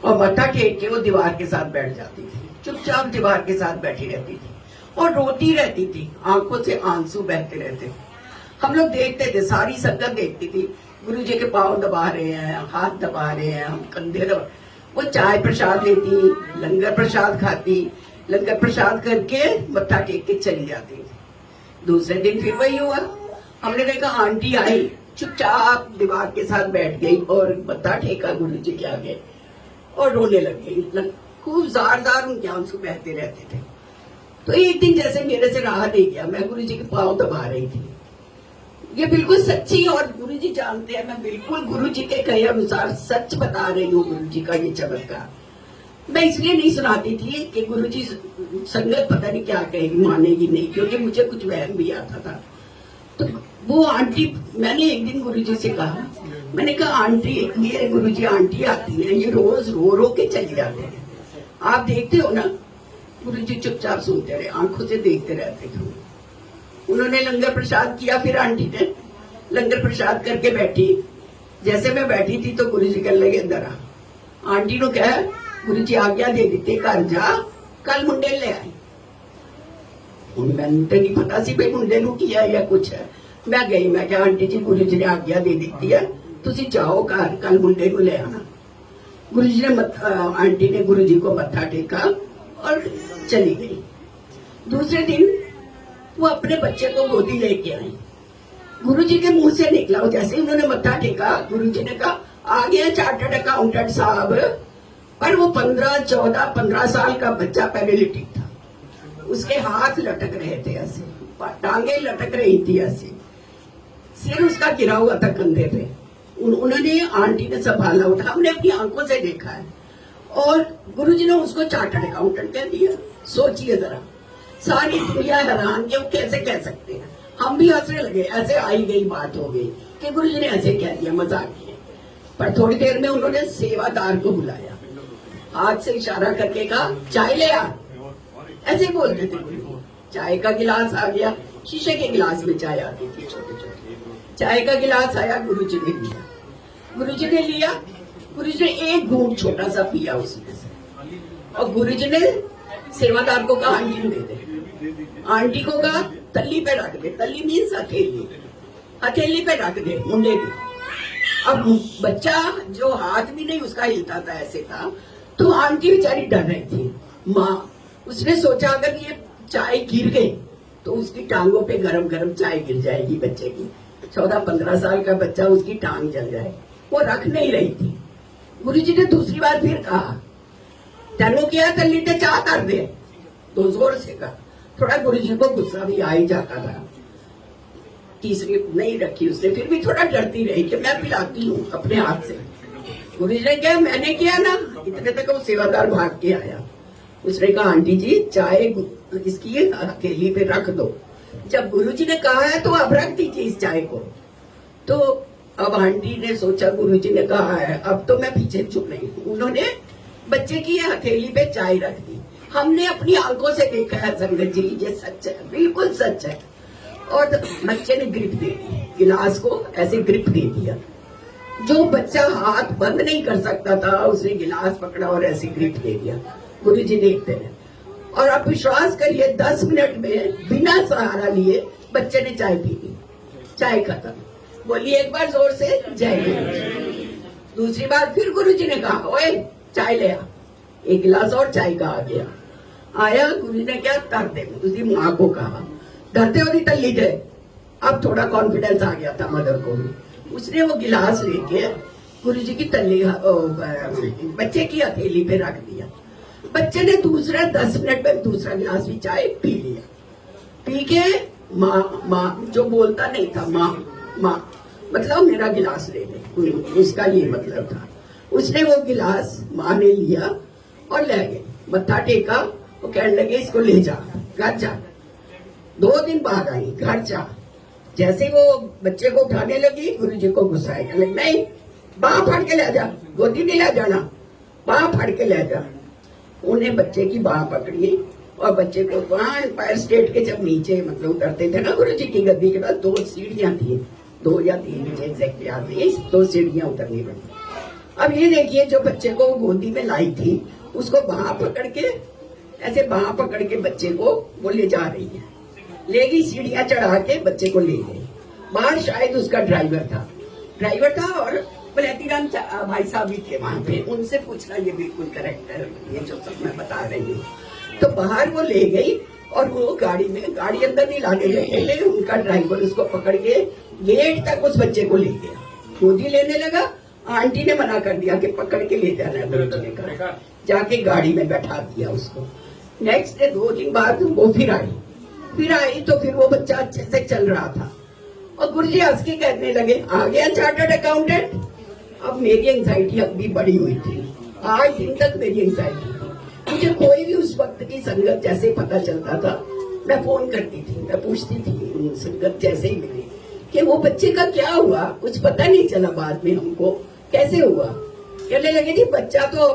और मत्था टेक के वो दीवार के साथ बैठ जाती थी, चुपचाप दीवार के साथ बैठी रहती थी और रोती रहती थी, आंखों से आंसू बहते रहते। हम लोग देखते थे, सारी संगत देखती थी, गुरुजी के पांव दबा रहे हैं, हाथ दबा रहे हैं, हम कंधे दबा। वो चाय प्रसाद लेती, लंगर प्रसाद खाती, लंगर प्रसाद करके मत्था टेक के चली जाती थी। दूसरे दिन फिर वही हुआ। हमने देखा आंटी आई, चुपचाप दीवार के साथ बैठ गई और मत्था टेका गुरुजी के आगे और रोने लग गई। खूब जार जार उनके आंसू बहते रहते थे। तो एक दिन जैसे मेरे से रहा नहीं गया, मैं गुरुजी के पांव दबा रही थी। ये बिल्कुल सच्ची, और गुरुजी जानते हैं मैं बिल्कुल गुरुजी के कहे अनुसार सच बता रही हूँ। गुरुजी का ये चमत्कार मैं इसलिए नहीं सुनाती थी कि गुरुजी संगत पता नहीं क्या कहेगी, मानेगी नहीं, क्योंकि मुझे कुछ वहम भी आता था। तो वो आंटी, मैंने एक दिन गुरुजी से कहा, मैंने कहा आंटी, ये गुरुजी आंटी आती है, ये रोज रो रो के चली जाते हैं, आप देखते हो ना। गुरुजी चुपचाप सुनते रहे, आंखों से देखते रहते थे। उन्होंने लंगर प्रसाद किया, फिर आंटी ने लंगर प्रसाद करके बैठी। जैसे मैं बैठी थी तो गुरुजी कहने लगे अंदर आ। आंटी ने कहा गुरुजी आज्ञा दे देते, घर जा, कल मुंडे ले आई। मैंने तो नहीं पता सी भाई मुंडे नू किया या कुछ है। मैं गई, मैं क्या आंटी जी गुरुजी ने आज्ञा दे दी है, तुसी जाओ घर, कल मुंडे को ले आना। गुरुजी ने आंटी ने गुरुजी को मत्था टेका और चली गई। दूसरे दिन वो अपने बच्चे को गोदी लेके आई। गुरुजी के मुंह से निकला, वो जैसे उन्होंने मत्था टेका, गुरुजी ने कहा आ गया चार्टर्ड अकाउंटेंट साहब। पर वो 15 साल का बच्चा पैरालिटिक था, उसके हाथ लटक रहे थे ऐसे, टांगे लटक रही थी ऐसे, सिर उसका गिरा हुआ था कंधे पे। उन्होंने आंटी ने संभाला उठा, हमने अपनी आंखों से देखा है। और गुरुजी ने उसको चार्टर्ड अकाउंटेंट कह दिया। सोचिए जरा, सारी दुनिया हैरान कि वो कैसे कह सकते हैं। हम भी हंसने लगे, ऐसे आई गई बात हो गई कि गुरुजी ने ऐसे कह दिया, मजाक किए। पर थोड़ी देर में उन्होंने सेवादार को बुलाया, हाथ से इशारा करके कहा चाय ले आ। ऐसे बोलते थे गुरुजी। चाय का गिलास आ गया, शीशे के गिलास में चाय आती थी छोटे छोटे। चाय का गिलास आया, गुरुजी ने लिया। गुरुजी ने लिया, गुरुजी ने एक घूंट छोटा सा पिया उसमें से, और गुरुजी ने सेवादार को कहा आंटी को दे दे। आंटी को कहा तल्ली पे रख दे, तल्ली मीन्स हथेली, हथेली पे रख दे मुंडे की। अब बच्चा जो हाथ भी नहीं उसका हिलता था, ऐसे था। तो आंटी बेचारी डर रही थी, माँ। उसने सोचा अगर ये चाय गिर गई तो उसकी टांगों पे गरम गरम चाय गिर जाएगी बच्चे की। 14-15 साल का बच्चा, उसकी टांग जल जाए। वो रख नहीं रही थी। गुरुजी ने दूसरी बार फिर कहा तेनू किया तल्ली ते चाह कर दे, तो जोर से कहा। थोड़ा गुरुजी को गुस्सा भी आ ही जाता था। तीसरी नहीं रखी उसने, फिर भी थोड़ा डरती रही कि मैं पिलाती हूँ अपने हाथ से। गुरुजी ने कहा मैंने किया ना। इतने तक वो सेवादार भाग के आया। उसने कहा आंटी जी चाय इसकी हथेली पे रख दो। जब गुरुजी ने कहा है तो अब रख दीजिए इस चाय को। तो अब आंटी ने सोचा गुरुजी ने कहा है, अब तो मैं पीछे चुप नहीं हूँ। उन्होंने बच्चे की हथेली पे चाय रख दी। हमने अपनी आंखों से देखा है संगत जी, ये सच है, बिल्कुल सच है। और बच्चे ने ग्रिप दे दी, गिलास को ऐसे ग्रिप दे दिया। जो बच्चा हाथ बंद नहीं कर सकता था उसने गिलास पकड़ा और ऐसे ग्रिप दे दिया। गुरुजी देखते रहे, और आप विश्वास करिए 10 मिनट में बिना सहारा लिए बच्चे ने चाय पी ली। चाय खत्म। बोलिए एक बार जोर से जय गुरुजी। दूसरी बार फिर गुरुजी ने कहा ओए चाय ले आ। एक गिलास और चाय का आ गया। आया, गुरुजी ने क्या कर दे, उसकी माँ को कहा धरते हो तल्ली दे। अब थोड़ा कॉन्फिडेंस आ गया था मदर को भी। उसने वो गिलास लेके गुरुजी की तल्ली बच्चे की हथेली पे रख दिया। बच्चे ने दूसरा 10 मिनट में दूसरा गिलास भी चाय पी लिया। पी के माँ जो बोलता नहीं था, माँ मतलब मेरा गिलास ले ले, उसका ये मतलब था। उसने वो गिलास माँ ने लिया और ले गए, मत्था टेका। वो कहने लगे इसको ले जा, घर जा। 2 दिन बाद आई, घर जा। जैसे वो बच्चे को उठाने लगी, गुरुजी को गुस्सा आया, नहीं बाह फाड़ के ले जा, गोदी नहीं ले जाना, बाह फाड़ के ले जा। उन्हें बच्चे की बाह पकड़ी और बच्चे को वहां एम्पायर स्टेट के जब नीचे मतलब उतरते थे ना गुरुजी की गद्दी के बाद 2 सीढ़ियां थी, 2 या 3 मुझे एग्जैक्ट याद नहीं, 2 सीढ़ियां उतरनी पड़ी। अब ये देखिए, जो बच्चे को वो गोदी में लाई थी, उसको बांह पकड़ के, ऐसे बांह पकड़ के बच्चे को वो ले जा रही है, ले गई, सीढ़ियां चढ़ा के बच्चे को ले गई। बाहर शायद उसका ड्राइवर था और बलैतीराम भाई साहब भी थे वहां पे, उनसे पूछना, ये बिल्कुल करेक्ट है ये जो सब मैं बता रही हूँ। तो बाहर वो ले गई और वो गाड़ी अंदर नहीं लाने गए, उनका ड्राइवर उसको पकड़ के गेट तक उस बच्चे को ले गया, गोदी लेने लगा। आंटी ने मना कर दिया कि पकड़ के ले जाना है, गुरुजी ने कहा, जाके गाड़ी में बैठा दिया उसको। नेक्स्ट डे 2 दिन बाद वो फिर आई तो फिर वो बच्चा अच्छे से चल रहा था और गुरुजी हंस के कहने लगे, आ गया चार्टर्ड अकाउंटेंट। अब मेरी एंजाइटी अब भी बड़ी हुई थी, 8 दिन तक मेरी एंजाइटी थी। मुझे कोई भी उस वक्त की संगत जैसे पता चलता था, मैं फोन करती थी, मैं पूछती थी उन संगत जैसे ही मिली कि वो बच्चे का क्या हुआ। कुछ पता नहीं चला बाद में हमको कैसे हुआ। कहने लगे जी बच्चा तो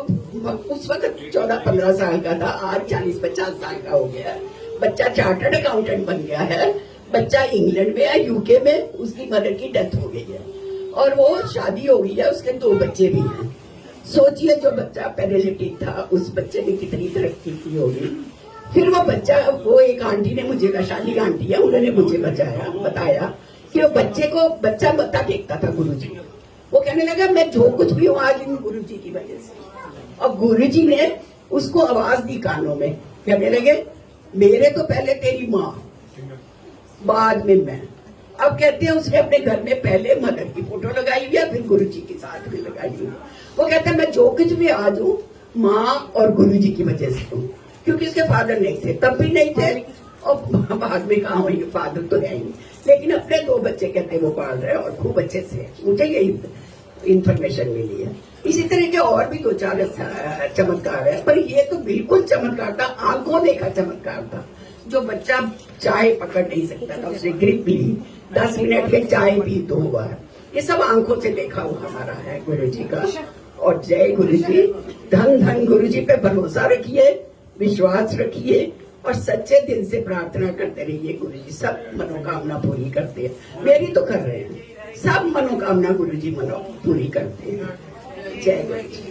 उस वक्त 14-15 साल का था, आज 40-50 साल का हो गया। बच्चा चार्टर्ड अकाउंटेंट बन गया है, बच्चा इंग्लैंड में है, यूके में, उसकी मदर की डेथ हो गई है और वो शादी हो गई है, उसके 2 बच्चे भी हैं। सोचिए जो बच्चा पैरालिटिक था, उस बच्चे ने कितनी तरक्की की होगी। फिर वो बच्चा, वो एक आंटी ने मुझे, वैशाली आंटी है, उन्होंने मुझे बताया कि वो बच्चा मत्था टेकता था गुरुजी। वो कहने लगा मैं जो कुछ भी हूँ आज इन गुरुजी की वजह से। और गुरुजी ने उसको आवाज दी कानों में, कहने लगे मेरे तो पहले तेरी माँ, बाद में मैं। अब कहते हैं उसने अपने घर में पहले मदर की फोटो लगाई हुई है, फिर गुरुजी के साथ भी लगाई हुई। वो कहता है मैं जो कुछ भी आज हूँ माँ और गुरुजी की वजह से हूँ, क्योंकि उसके फादर नहीं थे, तब भी नहीं थे और बाद में कहा हुई फादर तो है ही, लेकिन अपने 2 बच्चे कहते वो पाल रहे और खूब अच्छे से। मुझे यही इंफॉर्मेशन मिली है। इसी तरह के और भी 2-4 चमत्कार है, पर ये तो बिल्कुल चमत्कार था, आंखों देखा चमत्कार था। जो बच्चा चाय पकड़ नहीं सकता था, उसने ग्रिप ली, 10 मिनट में चाय पी 2 बार, ये सब आंखों से देखा हुआ हमारा है गुरुजी का। और जय गुरुजी, धन धन गुरुजी पे भरोसा रखिए, विश्वास रखिए और सच्चे दिल से प्रार्थना करते रहिए। गुरुजी सब मनोकामना पूरी करते हैं, मेरी तो कर रहे हैं, सब मनोकामना गुरुजी पूरी करते हैं। जय गुरुजी।